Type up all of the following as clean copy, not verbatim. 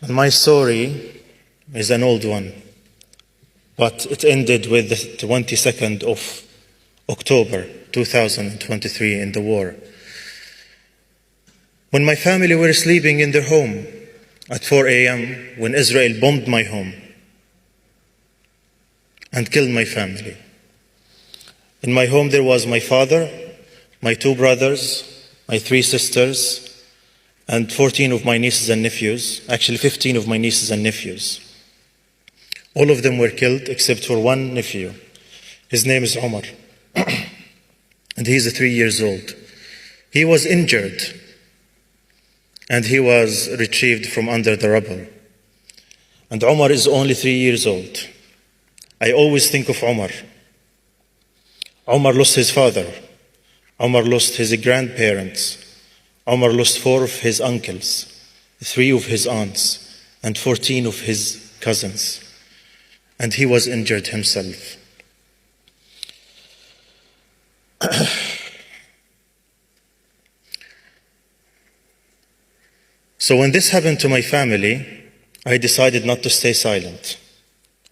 And my story is an old one, but it ended with the 22nd of October 2023 in the war. When my family were sleeping in their home at 4 a.m. when Israel bombed my home and killed my family. In my home there was my father, my 2 brothers, my 3 sisters, and 14 of my nieces and nephews, actually 15 of my nieces and nephews. All of them were killed except for one nephew. His name is Omar, and he's 3 years old. He was injured, and he was retrieved from under the rubble. And Omar is only 3 years old. I always think of Omar. Omar lost his father. Omar lost his grandparents. Omar lost 4 of his uncles, 3 of his aunts, and 14 of his cousins. And he was injured himself. So when this happened to my family, I decided not to stay silent.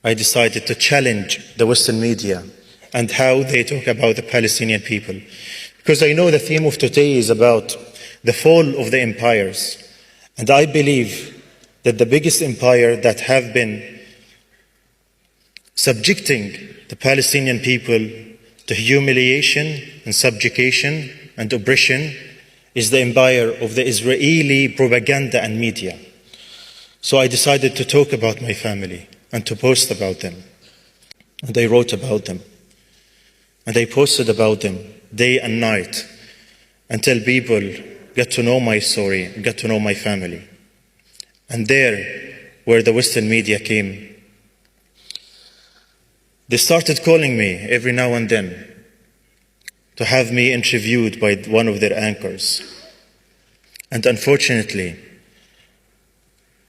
I decided to challenge the Western media and how they talk about the Palestinian people. Because I know the theme of today is about the fall of the empires. And I believe that the biggest empire that have been subjecting the Palestinian people to humiliation and subjugation and oppression is the empire of the Israeli propaganda and media. So I decided to talk about my family and to post about them. And I wrote about them. And I posted about them day and night until people get to know my story, get to know my family. And there, where the Western media came, they started calling me every now and then to have me interviewed by one of their anchors. And unfortunately,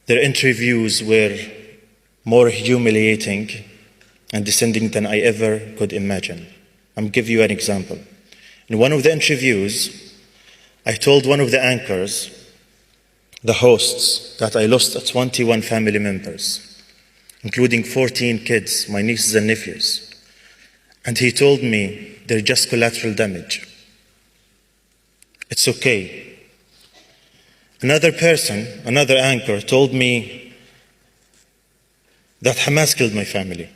their interviews were more humiliating and descending than I ever could imagine. I'll give you an example. In one of the interviews, I told one of the anchors, the hosts, that I lost 21 family members, including 14 kids, my nieces and nephews. And he told me, they're just collateral damage. It's okay. Another person, another anchor, told me that Hamas killed my family.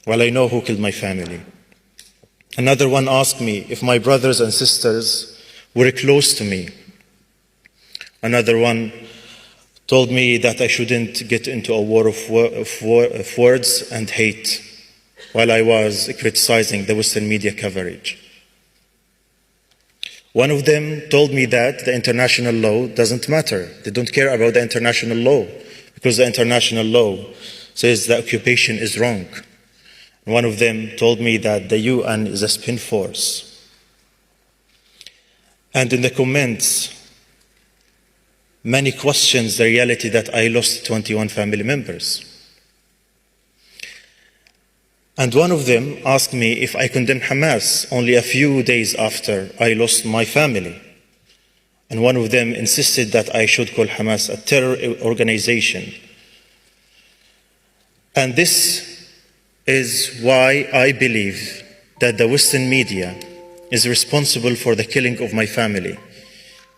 Well, I know who killed my family. Another one asked me if my brothers and sisters were close to me. Another one told me that I shouldn't get into a war of words and hate while I was criticizing the Western media coverage. One of them told me that the international law doesn't matter. They don't care about the international law because the international law says the occupation is wrong. One of them told me that the UN is a spin force. And in the comments, many questions the reality that I lost 21 family members. And one of them asked me if I condemn Hamas only a few days after I lost my family. And one of them insisted that I should call Hamas a terror organization. And this is why I believe that the Western media is responsible for the killing of my family.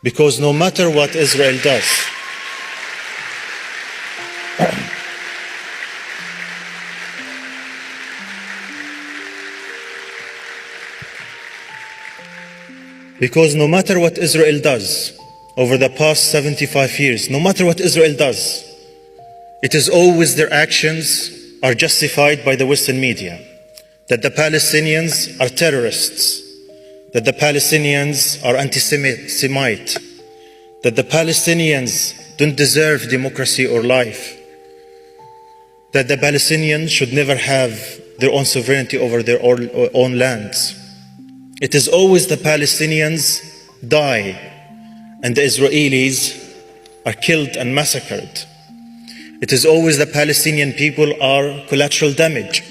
Because no matter what Israel does, because no matter what Israel does over the past 75 years, no matter what Israel does, it is always their actions are justified by the Western media, that the Palestinians are terrorists, that the Palestinians are anti-Semite, that the Palestinians don't deserve democracy or life, that the Palestinians should never have their own sovereignty over their own lands. It is always the Palestinians die and the Israelis are killed and massacred. It is always the Palestinian people are collateral damage.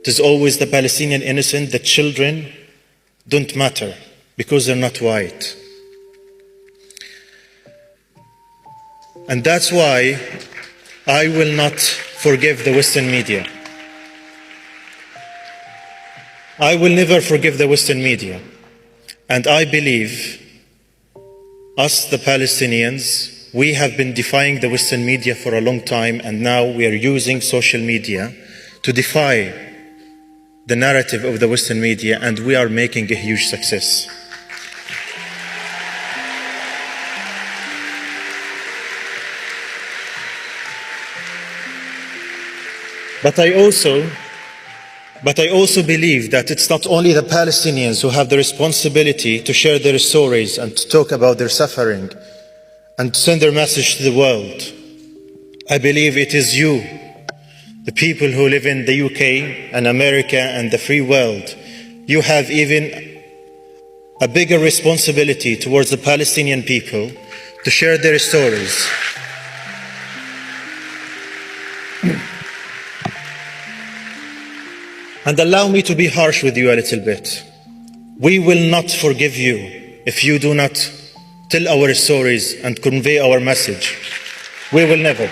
It is always the Palestinian innocent, the children don't matter because they're not white. And that's why I will not forgive the Western media. I will never forgive the Western media. And I believe us, the Palestinians, we have been defying the Western media for a long time, and now we are using social media to defy the narrative of the Western media, and we are making a huge success. But I also believe that it's not only the Palestinians who have the responsibility to share their stories and to talk about their suffering and send their message to the world. I believe it is you, the people who live in the UK and America and the free world. You have even a bigger responsibility towards the Palestinian people to share their stories. And allow me to be harsh with you a little bit. We will not forgive you if you do not tell our stories and convey our message. We will never.